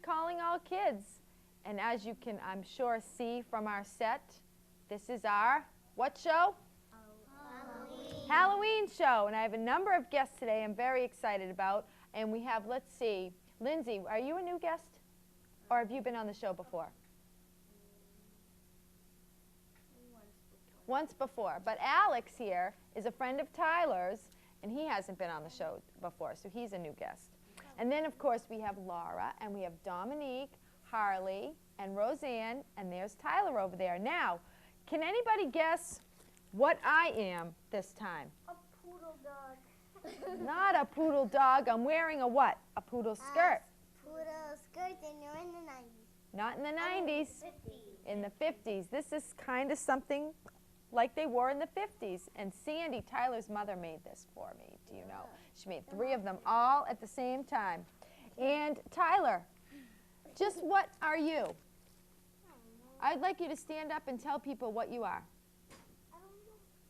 calling all kids. And as you can, I'm sure, see from our set, this is our, what show? Halloween show. And I have a number of guests today I'm very excited about. And we have, let's see, Lindsay, are you a new guest? Or have you been on the show before? Once before. But Alex here is a friend of Tyler's, and he hasn't been on the show before, so he's a new guest. And then, of course, we have Laura, and we have Dominique, Harley, and Roseanne, and there's Tyler over there. Now, can anybody guess what I am this time? A poodle dog. Not a poodle dog. I'm wearing a what? A poodle skirt. Poodle skirt, and you're in the 90s. Not in the 90s. 50s. In the 50s. This is kind of something like they wore in the 50s. And Sandy, Tyler's mother, made this for me. Do you know? She made 3 of them all at the same time. And Tyler, just what are you? I'd like you to stand up and tell people what you are.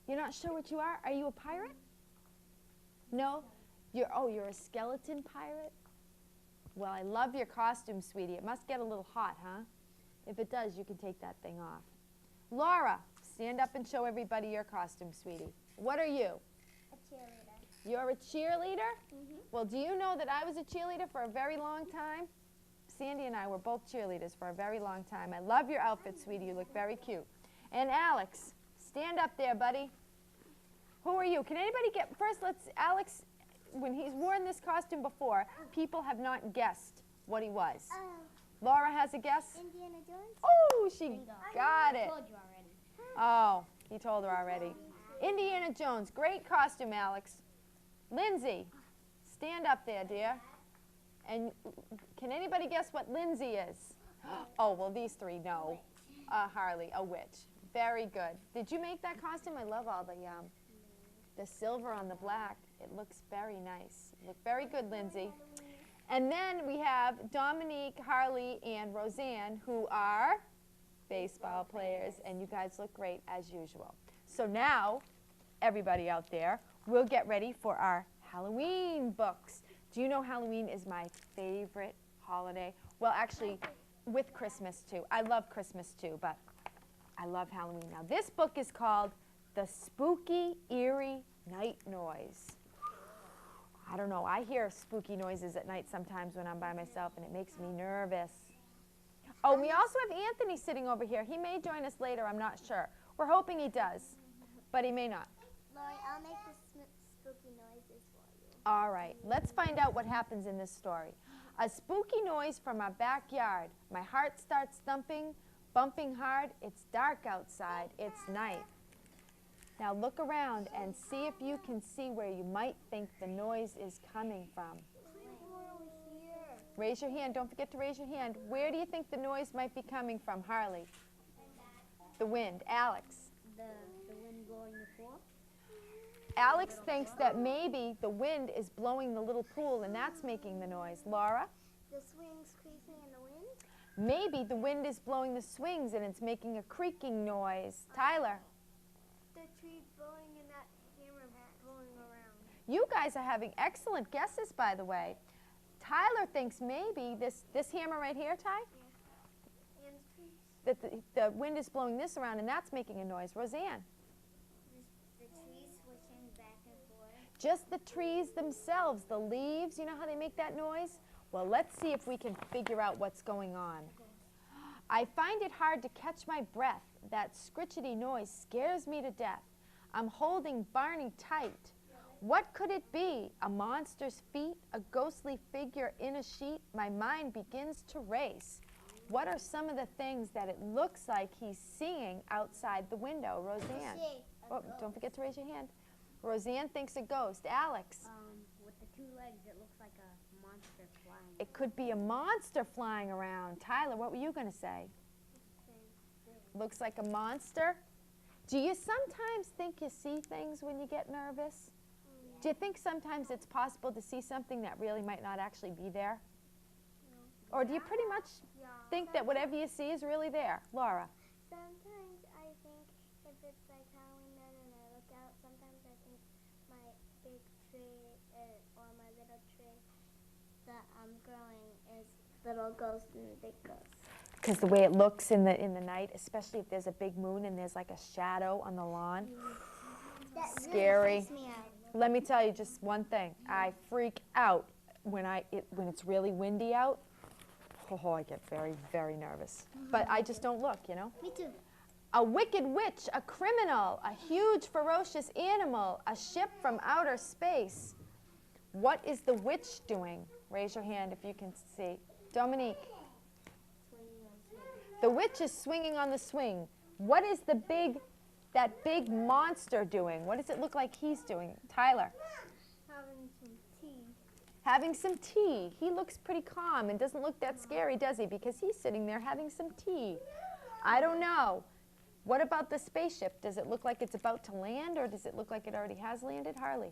You're not sure what you are? Are you a pirate? No? You're a skeleton pirate? Well, I love your costume, sweetie. It must get a little hot, huh? If it does, you can take that thing off. Laura, stand up and show everybody your costume, sweetie. What are you? A cheerleader. You're a cheerleader? Mm-hmm. Well, do you know that I was a cheerleader for a very long time? Sandy and I were both cheerleaders for a very long time. I love your outfit, sweetie. You look very cute. And Alex, stand up there, buddy. Who are you? Can anybody get, first Alex, when he's worn this costume before, people have not guessed what he was. Laura has a guess? Indiana Jones? Oh, she got I it. told you already. Oh, he told her already. Indiana Jones, great costume, Alex. Lindsay, stand up there, dear. And can anybody guess what Lindsay is? Oh, well, these 3 know. Harley, a witch. Very good. Did you make that costume? I love all the silver on the black. It looks very nice. You look very good, Lindsay. And then we have Dominique, Harley, and Roseanne, who are baseball players, and you guys look great as usual. So now, everybody out there, we'll get ready for our Halloween books. Do you know Halloween is my favorite holiday? Well, actually, with Christmas too. I love Christmas too, but I love Halloween. Now, this book is called The Spooky, Eerie Night Noise. I don't know, I hear spooky noises at night sometimes when I'm by myself, and it makes me nervous. Oh, we also have Anthony sitting over here. He may join us later, I'm not sure. We're hoping he does, but he may not. Lori, I'll make the spooky noises for you. All right, let's find out what happens in this story. A spooky noise from our backyard. My heart starts thumping, bumping hard. It's dark outside. It's night. Now look around and see if you can see where you might think the noise is coming from. Raise your hand. Don't forget to raise your hand. Where do you think the noise might be coming from, Harley? The wind. Alex? The wind blowing the pool? Alex thinks that maybe the wind is blowing the little pool and that's making the noise. Laura? The swings creaking in the wind? Maybe the wind is blowing the swings and it's making a creaking noise. Tyler? The trees blowing and that hammer blowing around. You guys are having excellent guesses, by the way. Tyler thinks maybe this hammer right here, Ty? Yeah. And trees. That the wind is blowing this around and that's making a noise. Roseanne? The trees swishing back and forth. Just the trees themselves, the leaves, you know how they make that noise? Well, let's see if we can figure out what's going on. I find it hard to catch my breath. That scritchety noise scares me to death. I'm holding Barney tight. What could it be? A monster's feet? A ghostly figure in a sheet? My mind begins to race. What are some of the things that it looks like he's seeing outside the window? Roseanne? Oh, don't forget to raise your hand. Roseanne thinks a ghost. Alex? With the 2 legs, it looks like a monster flying. It could be a monster flying around. Tyler, what were you going to say? Looks like a monster. Do you sometimes think you see things when you get nervous? Do you think sometimes it's possible to see something that really might not actually be there? Or do you pretty much think that whatever you see is really there? Laura? Sometimes I think if it's like Halloween night and I look out, sometimes I think my big tree or my little tree that I'm growing is little ghost and a big ghost. Because the way it looks in the night, especially if there's a big moon and there's like a shadow on the lawn. That Scary. really freaks me out. Let me tell you just one thing. I freak out when it's really windy out. Oh, I get very, very nervous. But I just don't look, you know. Me too. A wicked witch, a criminal, a huge ferocious animal, a ship from outer space. What is the witch doing? Raise your hand if you can see. Dominique. The witch is swinging on the swing. What is that big monster doing? What does it look like he's doing? Tyler. Having some tea. Having some tea. He looks pretty calm and doesn't look that scary, does he? Because he's sitting there having some tea. I don't know. What about the spaceship? Does it look like it's about to land, or does it look like it already has landed? Harley?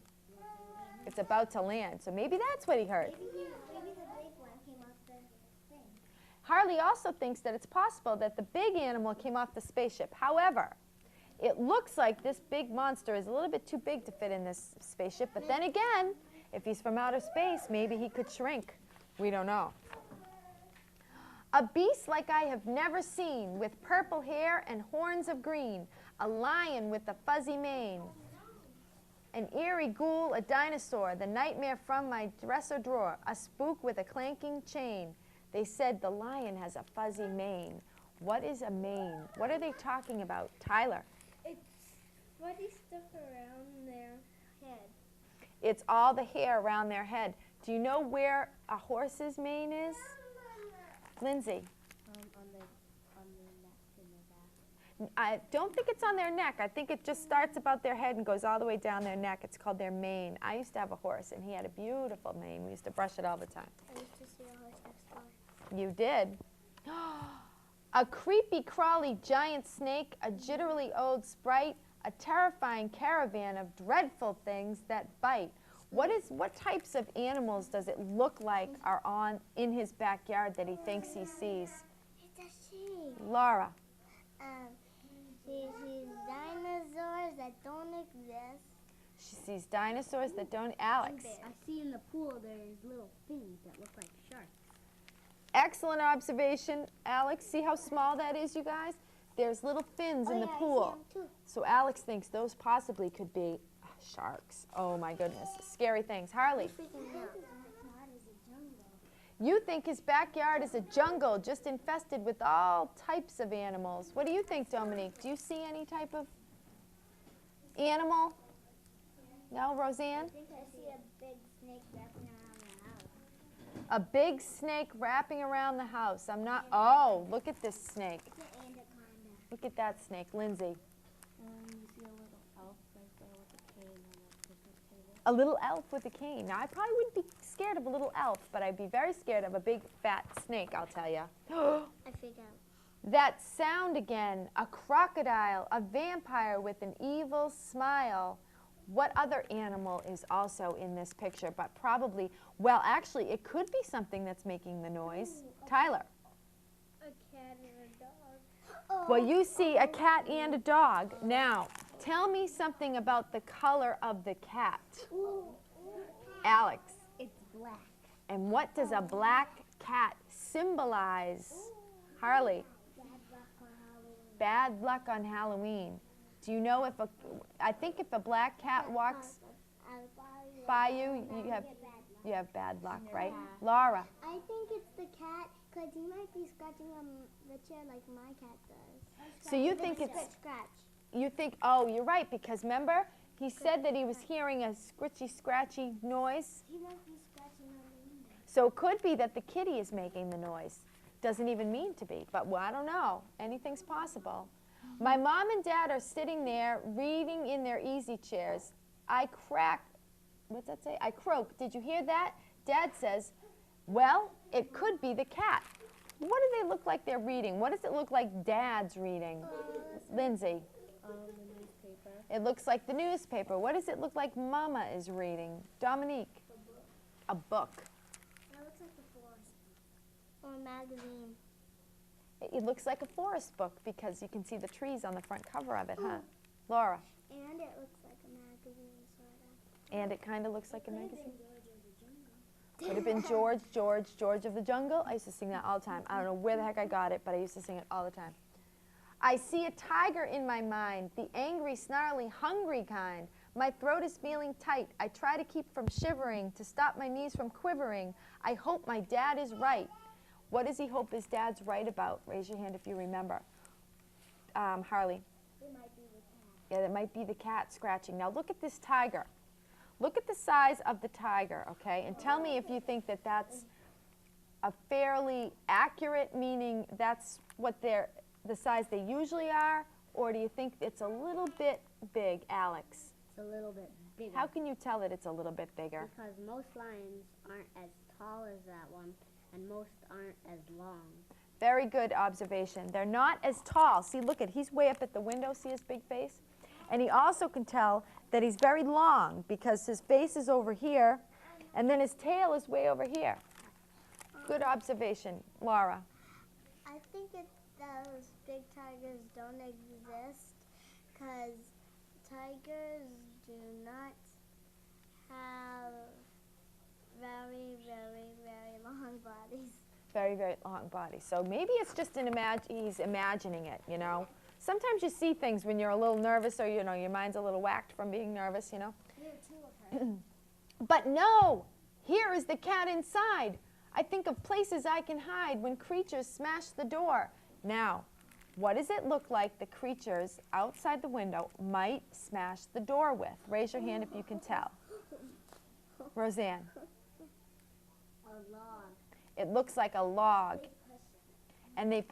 It's about to land, so maybe that's what he heard. Maybe the big one came off the thing. Harley also thinks that it's possible that the big animal came off the spaceship. However, it looks like this big monster is a little bit too big to fit in this spaceship, but then again, if he's from outer space, maybe he could shrink. We don't know. A beast like I have never seen, with purple hair and horns of green, a lion with a fuzzy mane, an eerie ghoul, a dinosaur, the nightmare from my dresser drawer, a spook with a clanking chain. They said the lion has a fuzzy mane. What is a mane? What are they talking about? Tyler. It's fuzzy stuff around their head. It's all the hair around their head. Do you know where a horse's mane is? Lindsay. On the neck and the back. I don't think it's on their neck. I think it just starts about their head and goes all the way down their neck. It's called their mane. I used to have a horse, and he had a beautiful mane. We used to brush it all the time. I used to see a horse next door. You did? A creepy, crawly giant snake, a jittery old sprite, a terrifying caravan of dreadful things that bite. What types of animals does it look like are in his backyard that he thinks he sees? It's a sheep. Laura. She sees dinosaurs that don't exist. She sees dinosaurs that don't. Alex. I see in the pool there's little fins that look like sharks. Excellent observation, Alex. See how small that is, you guys? There's little fins in the pool. I see 'em too. So Alex thinks those possibly could be sharks. Oh my goodness. Scary things. Harley. Freaking out. You think his backyard is a jungle just infested with all types of animals. What do you think, Dominique? Do you see any type of animal? No, Roseanne? I think I see a big snake wrapping around the house. A big snake wrapping around the house. I'm not, oh, look at this snake. It's an anaconda. Look at that snake, Lindsay. You see a little elf right there with a cane on a picnic table. A little elf with a cane. Now, I probably wouldn't be scared of a little elf, but I'd be very scared of a big fat snake, I'll tell you. I freak out. That sound again, a crocodile, a vampire with an evil smile. What other animal is also in this picture? But probably, well, actually, it could be something that's making the noise. Tyler. A cat and a dog. Well, you see a cat and a dog. Now, tell me something about the color of the cat. Alex. It's black. And what does a black cat symbolize? Harley. Bad luck on Halloween. Do you know I think if a black cat walks by you, you have bad luck, right? Laura. I think it's the cat because he might be scratching on the chair like my cat does. So you think it's, Scratch. you think, oh, you're right, because remember, he said that he was hearing a scritchy, scratchy noise. He might be scratching on the window. So it could be that the kitty is making the noise. Doesn't even mean to be, but well, I don't know. Anything's possible. My mom and dad are sitting there reading in their easy chairs. I what's that say? I croak. Did you hear that? Dad says, well, it could be the cat. What do they look like they're reading? What does it look like Dad's reading? Lindsay. The newspaper. It looks like the newspaper. What does it look like Mama is reading? Dominique. A book. That looks like a forest. Or a magazine. It looks like a forest book because you can see the trees on the front cover of it, huh? Laura. And it looks like a magazine, sort of. And it kind of looks like a magazine. Would have been George, George, George of the Jungle. I used to sing that all the time. I don't know where the heck I got it, but I used to sing it all the time. I see a tiger in my mind, the angry, snarly, hungry kind. My throat is feeling tight. I try to keep from shivering, to stop my knees from quivering. I hope my dad is right. What does he hope his dad's right about? Raise your hand if you remember. Harley. It might be the cat. Yeah, that might be the cat scratching. Now look at this tiger. Look at the size of the tiger, okay? And tell me if you think that that's a fairly accurate, meaning that's what they're, the size they usually are, or do you think it's a little bit big, Alex? It's a little bit bigger. How can you tell that it's a little bit bigger? Because most lions aren't as tall as that one, and most aren't as long. Very good observation. They're not as tall. See, look at, he's way up at the window, see his big face? And he also can tell that he's very long because his face is over here, and then his tail is way over here. Good observation, Laura. I think those big tigers don't exist because tigers do not have very, very, very long bodies. Very, very long body. So maybe it's just he's imagining it, you know. Sometimes you see things when you're a little nervous or, you know, your mind's a little whacked from being nervous, you know. There are two of her. But no, here is the cat inside. I think of places I can hide when creatures smash the door. Now, what does it look like the creatures outside the window might smash the door with? Raise your hand if you can tell. Roseanne. A log. It looks like a log. And they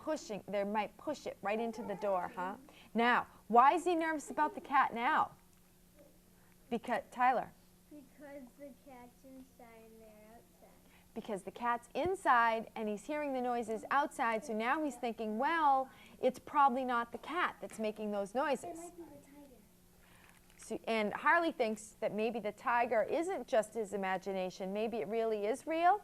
might push it right into the door, huh? Now, why is he nervous about the cat now? Because, Tyler. Because the cat's inside and they're outside. Because the cat's inside and he's hearing the noises outside, so now he's thinking, well, it's probably not the cat that's making those noises. It might be the tiger. So, and Harley thinks that maybe the tiger isn't just his imagination, maybe it really is real.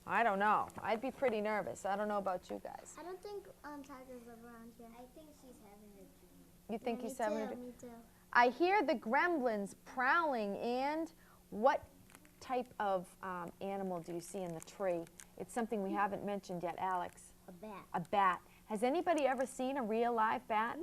I don't know. I'd be pretty nervous. I don't know about you guys. I don't think tigers live around here. I think she's having a dream. You think he's having a... Me too. I hear the gremlins prowling, and what type of animal do you see in the tree? It's something we haven't mentioned yet, Alex. A bat. A bat. Has anybody ever seen a real live bat?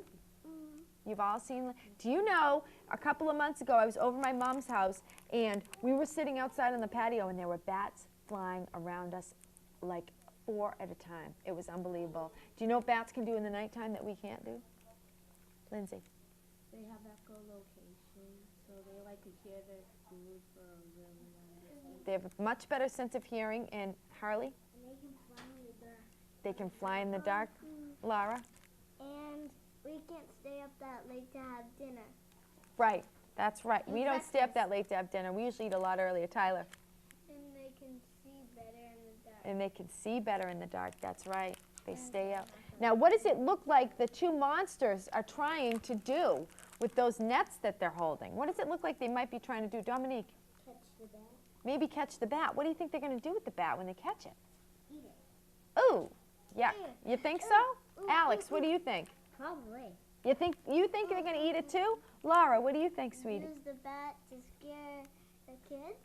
You've all seen? Do you know, a couple of months ago, I was over my mom's house, and we were sitting outside on the patio, and there were bats flying around us like 4 at a time. It was unbelievable. Do you know what bats can do in the nighttime that we can't do? Lindsay. They have echolocation, so they like to hear their food for a really long distance. They have a much better sense of hearing. And Harley? And they can fly in the dark. They can fly in the dark. Lara? And we can't stay up that late to have dinner. Right. That's right. And We don't stay up breakfast. that late to have dinner. We usually eat a lot earlier. Tyler? And they can see better in the dark. And they can see better in the dark. That's right. They stay up. Now, what does it look like the two monsters are trying to do with those nets that they're holding? What does it look like they might be trying to do? Dominique? Catch the bat. Maybe catch the bat. What do you think they're going to do with the bat when they catch it? Eat it. Ooh, yeah. You think so? Alex, what do you think? Probably. You think they're going to eat it too? Laura, what do you think, sweetie? Use the bat to scare the kid.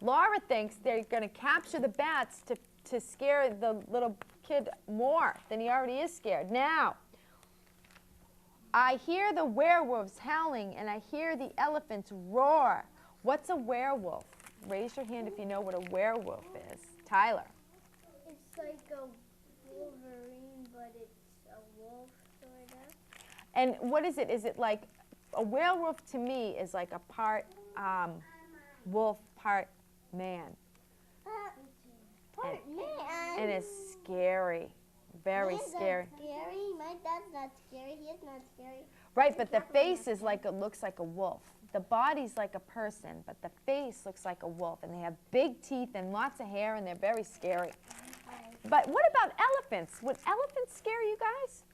Laura thinks they're going to capture the bats to scare the little kid more than he already is scared. Now, I hear the werewolves howling and I hear the elephants roar. What's a werewolf? Raise your hand if you know what a werewolf is. Tyler. It's like a Wolverine, but it's a wolf, sort of. And what is it? Is it like a werewolf to me is like a part wolf, part man. And it's scary, very scary. Scary? My dad's not scary. He's not scary. Right, but the face is like, it looks like a wolf. The body's like a person, but the face looks like a wolf. And they have big teeth and lots of hair, and they're very scary. But what about elephants? Would elephants scare you guys?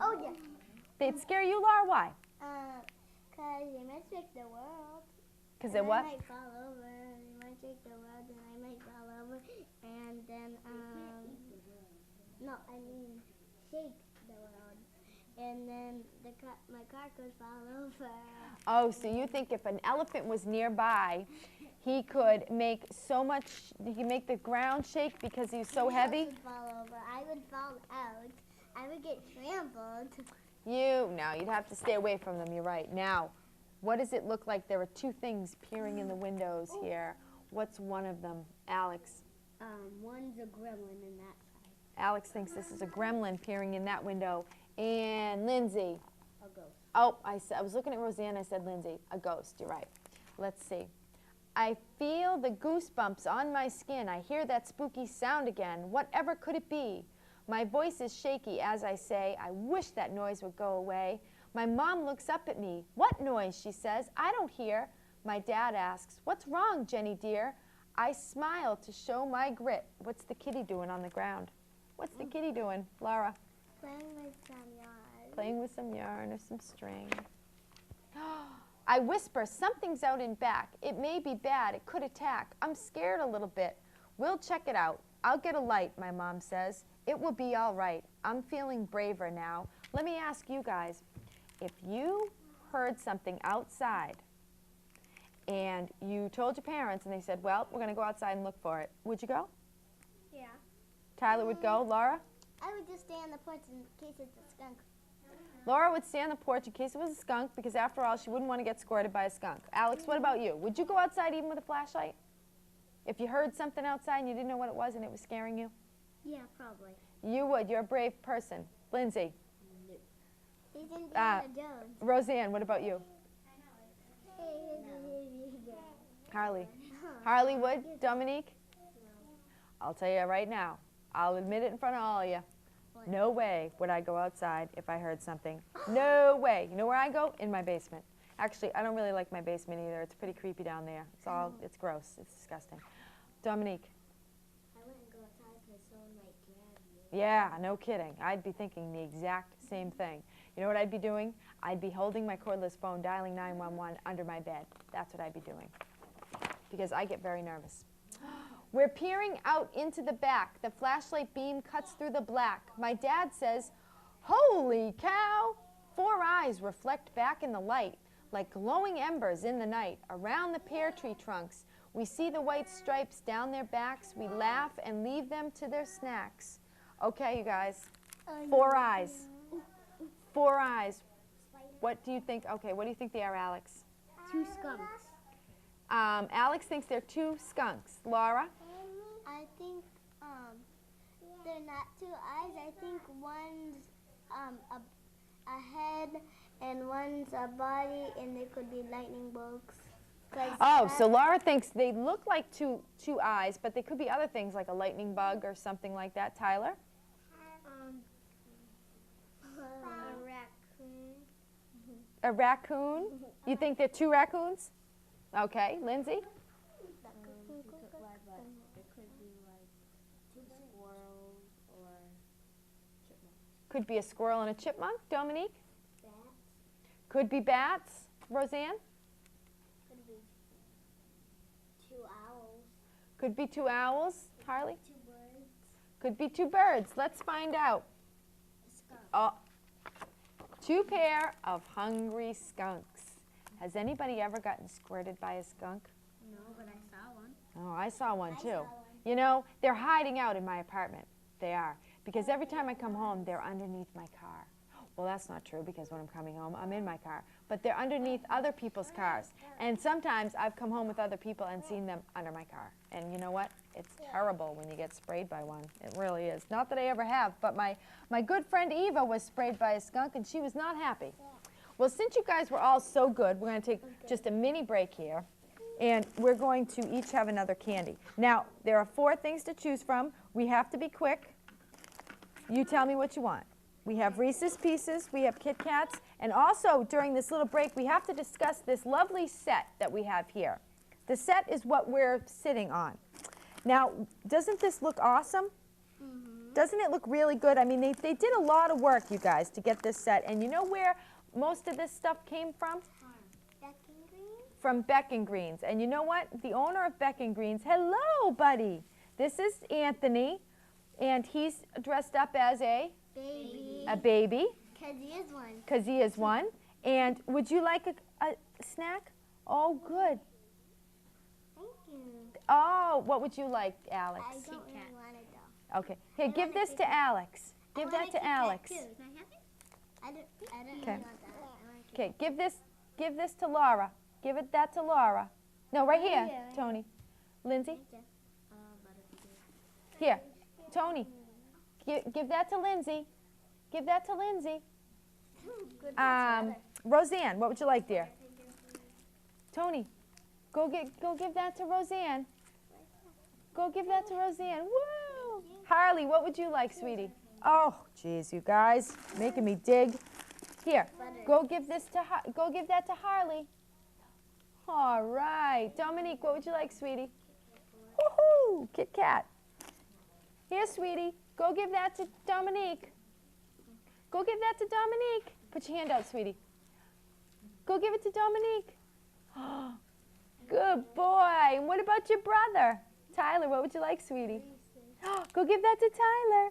Oh, yeah. They'd scare you, Laura? Why? Because they might take the world. Because they what? I might fall over. They might take the world, and I might fall over. And then, no, I mean, shake the world. And then my car could fall over. Oh, so you think if an elephant was nearby, He could make so much, he could make the ground shake because he's so heavy. I would fall over. I would fall out. I would get trampled. No, you'd have to stay away from them, you're right. Now, what does it look like? There are two things peering in the windows here. What's one of them? Alex. One's a gremlin in that side. Alex thinks this is a gremlin peering in that window. And Lindsay. A ghost. Oh, I was looking at Roseanne, I said Lindsay. A ghost, you're right. Let's see. I feel the goosebumps on my skin. I hear that spooky sound again. Whatever could it be? My voice is shaky as I say, I wish that noise would go away. My mom looks up at me. What noise? She says. I don't hear. My dad asks, what's wrong, Jenny dear? I smile to show my grit. What's the kitty doing on the ground? What's the kitty doing, Laura? Playing with some yarn. Playing with some yarn or some string. I whisper, something's out in back. It may be bad. It could attack. I'm scared a little bit. We'll check it out. I'll get a light, my mom says. It will be all right. I'm feeling braver now. Let me ask you guys, if you heard something outside and you told your parents and they said, well, we're going to go outside and look for it, would you go? Yeah. Tyler would go. Laura? I would just stay on the porch in case it's a skunk. Laura would stay on the porch in case it was a skunk because, after all, she wouldn't want to get squirted by a skunk. Alex, what about you? Would you go outside even with a flashlight? If you heard something outside and you didn't know what it was and it was scaring you? Yeah, probably. You would. You're a brave person. Lindsay? He's Indiana Jones. Roseanne, what about you? Harley? Harley would? Dominique? I'll tell you right now. I'll admit it in front of all of you. No way would I go outside if I heard something. No way. You know where I go? In my basement. Actually, I don't really like my basement either. It's pretty creepy down there. It's gross. It's disgusting. Dominique? I wouldn't go outside because someone might grab you. Yeah, no kidding. I'd be thinking the exact same thing. You know what I'd be doing? I'd be holding my cordless phone, dialing 911 under my bed. That's what I'd be doing because I get very nervous. We're peering out into the back. The flashlight beam cuts through the black. My dad says, holy cow! 4 eyes reflect back in the light like glowing embers in the night. Around the pear tree trunks, we see the white stripes down their backs. We laugh and leave them to their snacks. Okay, you guys. 4 eyes. 4 eyes. What do you think? Okay, what do you think they are, Alex? 2 skunks. Alex thinks they're 2 skunks. Laura? I think they're not 2 eyes. I think one's a head and one's a body, and they could be lightning bolts. Oh, so Laura thinks they look like two eyes, but they could be other things like a lightning bug or something like that. Tyler? A raccoon. A raccoon? You think they're 2 raccoons? Okay. Lindsay? It could be like 2 squirrels or chipmunks. Could be a squirrel and a chipmunk. Dominique? Bats. Could be bats. Roseanne? Could be 2 owls. Could be 2 owls. Harley? 2 birds. Could be 2 birds. Let's find out. A skunk. Oh, 2 pair of hungry skunks. Has anybody ever gotten squirted by a skunk? No, but I saw one. Oh, I saw one I too. saw one. You know, they're hiding out in my apartment. They are. Because every time I come home, they're underneath my car. Well, that's not true because when I'm coming home, I'm in my car. But they're underneath other people's cars. And sometimes I've come home with other people and seen them under my car. And you know what? It's terrible when you get sprayed by one. It really is. Not that I ever have, but my good friend Eva was sprayed by a skunk and she was not happy. Well, since you guys were all so good, we're going to take just a mini break here. And we're going to each have another candy. Now, there are 4 things to choose from. We have to be quick. You tell me what you want. We have Reese's Pieces, we have Kit Kats, and also during this little break, we have to discuss this lovely set that we have here. The set is what we're sitting on. Now, doesn't this look awesome? Doesn't it look really good? I mean, they did a lot of work, you guys, to get this set. And you know where most of this stuff came from? Becking Green? From Beck & Greens. And you know what? The owner of Beck & Greens, hello, buddy. This is Anthony, and he's dressed up as a baby. Because he is one. Because he is one. And would you like a snack? Oh, good. Thank Oh, what would you like, Alex? I don't really want it though. Okay. Here, give this to Alex. Give that to Alex. I don't really Okay. want that. I want a Okay, give this to Laura. Give that to Laura. No, right here, here. Tony. Lindsay? But if you Here, Tony. Give that to Lindsay. Give that to Lindsay. Good Roseanne, what would you like, dear? Tony, go give that to Roseanne. Go give that to Roseanne. Woo! Harley, what would you like, sweetie? Oh, geez, you guys, making me dig. Here, go give that to Harley. All right, Dominique, what would you like, sweetie? Woohoo! Kit Kat. Here, sweetie, go give that to Dominique. Go give that to Dominique. Put your hand out, sweetie. Go give it to Dominique. Good boy. And what about your brother? Tyler, what would you like, sweetie? Go give that to Tyler.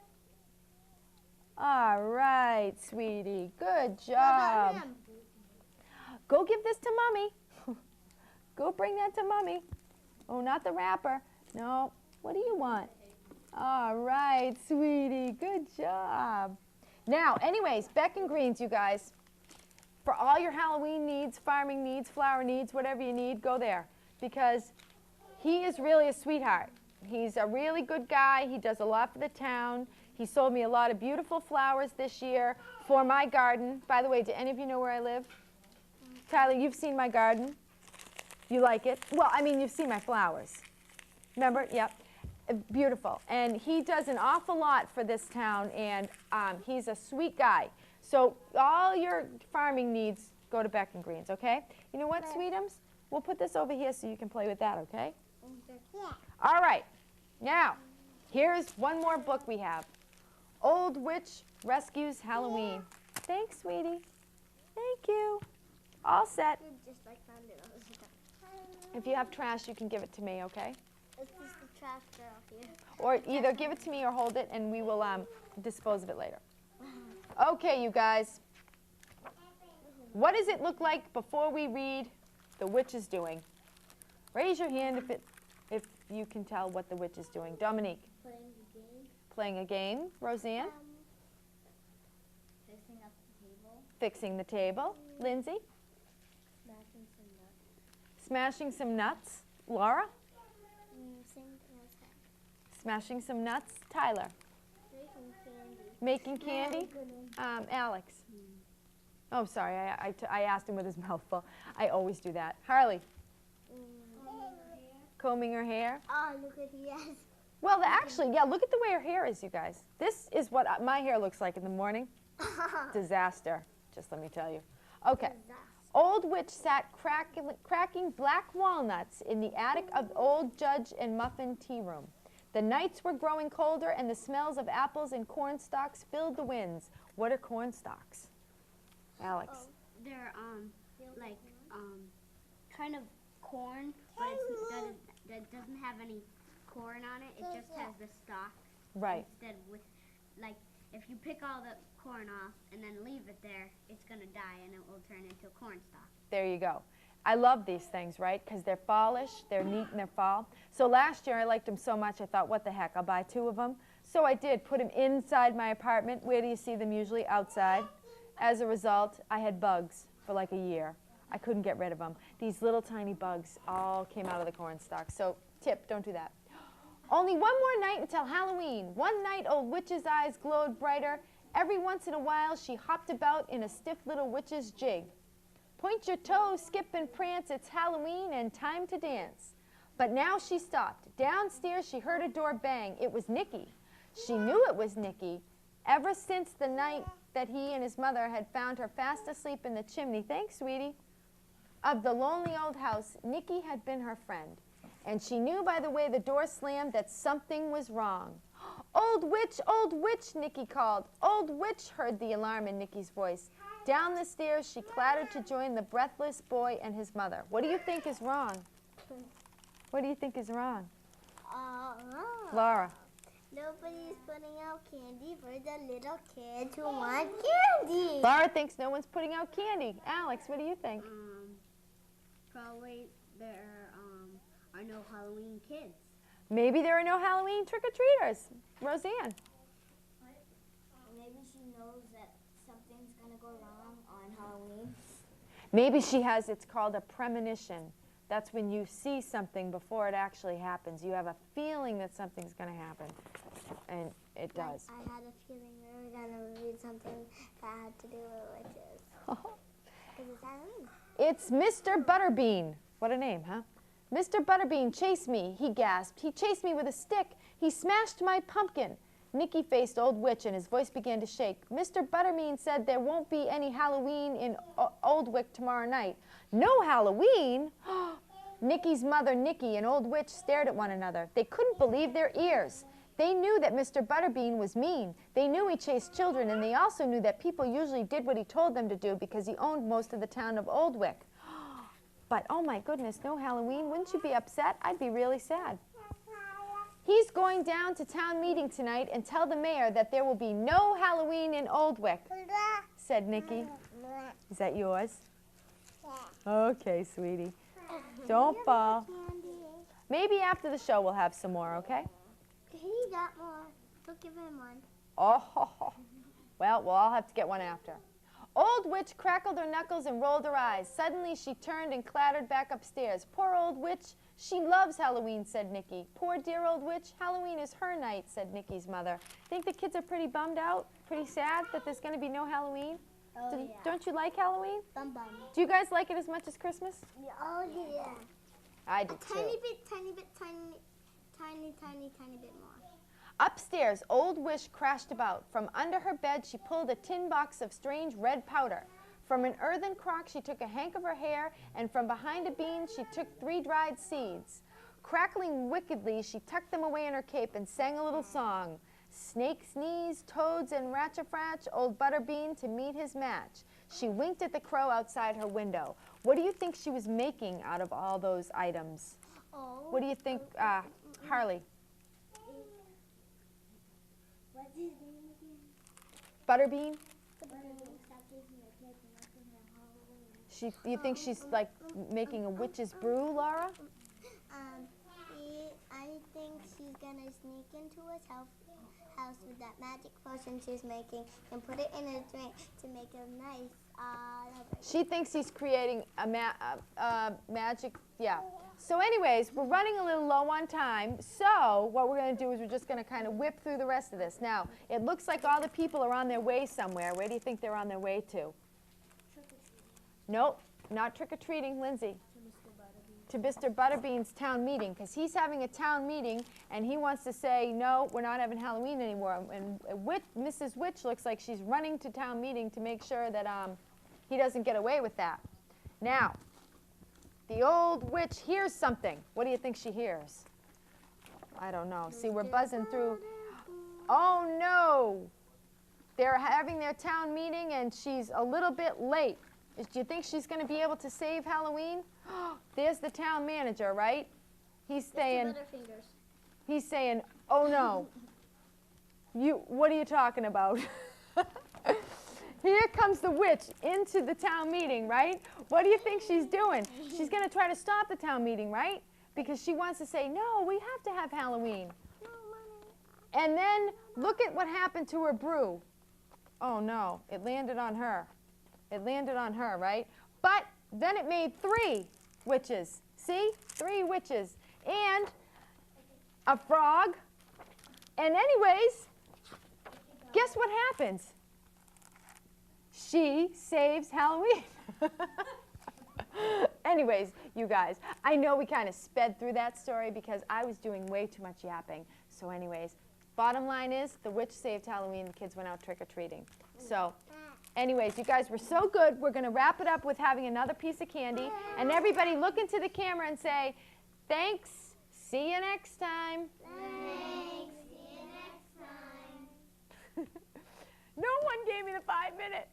All right, sweetie. Good job. Go give this to Mommy. Go bring that to Mommy. Oh, not the wrapper. No. What do you want? All right, sweetie. Good job. Now, anyways, Beck and Greens, you guys. For all your Halloween needs, farming needs, flower needs, whatever you need, go there. Because he is really a sweetheart. He's a really good guy. He does a lot for the town. He sold me a lot of beautiful flowers this year for my garden. By the way, do any of you know where I live? Tyler, you've seen my garden. You like it? Well, I mean, you've seen my flowers. Remember? Yep. Beautiful. And he does an awful lot for this town, and he's a sweet guy. So all your farming needs, go to Beck and Greens, okay? You know what, Sweetums? We'll put this over here so you can play with that, okay? Yeah. All right. Now, here's one more book we have. Old Witch Rescues Halloween. Thanks, sweetie. Thank you. All set. Just like found it. If you have trash, you can give it to me, okay? It's just the trash girl here. Or either give it to me or hold it, and we will dispose of it later. Okay, you guys. What does it look like before we read The Witch is Doing? Raise your hand if you can tell what the witch is doing. Dominique. playing the game, Playing a game. Roseanne. fixing up the table, Fixing the table. Lindsay. smashing some nuts, Smashing some nuts. Laura. Same thing as that. Smashing some nuts. Tyler. Making candy. Making candy. Alex. Oh, sorry. I asked him with his mouth full. I always do that. Harley. Combing her hair. Oh, look at yes. Well, actually, yeah, look at the way her hair is, you guys. This is what my hair looks like in the morning. Disaster, just let me tell you. Okay. Old Witch sat cracking black walnuts in the attic of Old Judge and Muffin tea room. The nights were growing colder, and the smells of apples and corn stalks filled the winds. What are corn stalks? Alex. they're like kind of corn, but it doesn't have any corn on it. It just has the stalk. Right. Instead, with like if you pick all the corn off and then leave it there, it's gonna die and it will turn into a corn stalk. There you go. I love these things, right? Because they're fallish, they're neat, and they're fall. So last year I liked them so much I thought, what the heck, I'll buy 2 of them. So I did, put them inside my apartment. Where do you see them usually? Outside. As a result, I had bugs for like a year. I couldn't get rid of them. These little tiny bugs all came out of the corn stalk. So tip, don't do that. Only one more night until Halloween. One night, Old Witch's eyes glowed brighter. Every once in a while, she hopped about in a stiff little witch's jig. Point your toes, skip and prance, it's Halloween and time to dance. But now she stopped. Downstairs, she heard a door bang. It was Nicky. She knew it was Nicky. Ever since the night that he and his mother had found her fast asleep in the chimney, thanks, sweetie, of the lonely old house, Nicky had been her friend. And she knew by the way the door slammed that something was wrong. Old witch, Nicky called. Old witch, heard the alarm in Nicky's voice. Down the stairs, she clattered to join the breathless boy and his mother. What do you think is wrong? What do you think is wrong? Laura. Nobody's putting out candy for the little kids who want candy. Laura thinks no one's putting out candy. Alex, what do you think? Probably there are are no Halloween kids. Maybe there are no Halloween trick-or-treaters. Roseanne? Maybe she knows that something's gonna go wrong on Halloween. Maybe she has, it's called a premonition. That's when you see something before it actually happens. You have a feeling that something's going to happen, and it does. I had a feeling we were gonna read something that had to do with witches. Because it's Halloween. It's Mr. Butterbean. What a name, huh? Mr. Butterbean chased me, he gasped. He chased me with a stick. He smashed my pumpkin. Nicky faced Old Witch, and his voice began to shake. Mr. Butterbean said there won't be any Halloween in Old Wick tomorrow night. No Halloween? Nicky's mother, Nicky, and Old Witch stared at one another. They couldn't believe their ears. They knew that Mr. Butterbean was mean. They knew he chased children, and they also knew that people usually did what he told them to do because he owned most of the town of Old Wick. But, oh my goodness, no Halloween? Wouldn't you be upset? I'd be really sad. He's going down to town meeting tonight and tell the mayor that there will be no Halloween in Old Wick, said Nicky. Is that yours? Okay, sweetie. Don't fall. Maybe after the show we'll have some more, okay? He got more. We'll give him one. Oh, well, we'll all have to get one after. Old Witch crackled her knuckles and rolled her eyes. Suddenly she turned and clattered back upstairs. Poor Old Witch. She loves Halloween, said Nicky. Poor dear Old Witch. Halloween is her night, said Nicky's mother. Think the kids are pretty bummed out? Pretty sad that there's going to be no Halloween? Oh, yeah. Don't you like Halloween? Bum bum. Do you guys like it as much as Christmas? Oh, yeah. I do too. Tiny bit more. Upstairs, Old Witch crashed about. From under her bed, she pulled a tin box of strange red powder. From an earthen crock, she took a hank of her hair, and from behind a bean, she took 3 dried seeds. Crackling wickedly, she tucked them away in her cape and sang a little song. Snake sneeze, toads and ratchafratch, old Butterbean to meet his match. She winked at the crow outside her window. What do you think she was making out of all those items? Oh. What do you think, Harley? What's his name again? Butterbean? You think she's like making a witch's brew, Laura? I think she's gonna sneak into his house with that magic potion she's making and put it in a drink to make a nice She thinks he's creating a magic, yeah. So anyways, we're running a little low on time, so what we're going to do is we're just going to kind of whip through the rest of this. Now, it looks like all the people are on their way somewhere. Where do you think they're on their way to? Nope, not trick-or-treating, Lindsay. To Mr. Butterbean's town meeting, because he's having a town meeting, and he wants to say, no, we're not having Halloween anymore. And Mrs. Witch looks like she's running to town meeting to make sure that he doesn't get away with that. Now, the old witch hears something. What do you think she hears? I don't know. See, we're buzzing through. Oh, no. They're having their town meeting, and she's a little bit late. Do you think she's going to be able to save Halloween? There's the town manager, right? He's saying, oh, no. What are you talking about? Here comes the witch into the town meeting, right? What do you think she's doing? She's going to try to stop the town meeting, right? Because she wants to say, no, we have to have Halloween. And then look at what happened to her brew. Oh, no, it landed on her. It landed on her, right? But then it made 3 witches. See? 3 witches. And a frog. And anyways, guess what happens? She saves Halloween. Anyways, you guys, I know we kind of sped through that story because I was doing way too much yapping. So anyways, bottom line is the witch saved Halloween. The kids went out trick-or-treating. So anyways, you guys were so good. We're going to wrap it up with having another piece of candy. And everybody look into the camera and say, thanks. See you next time. Thanks. See you next time. No one gave me the 5-minute.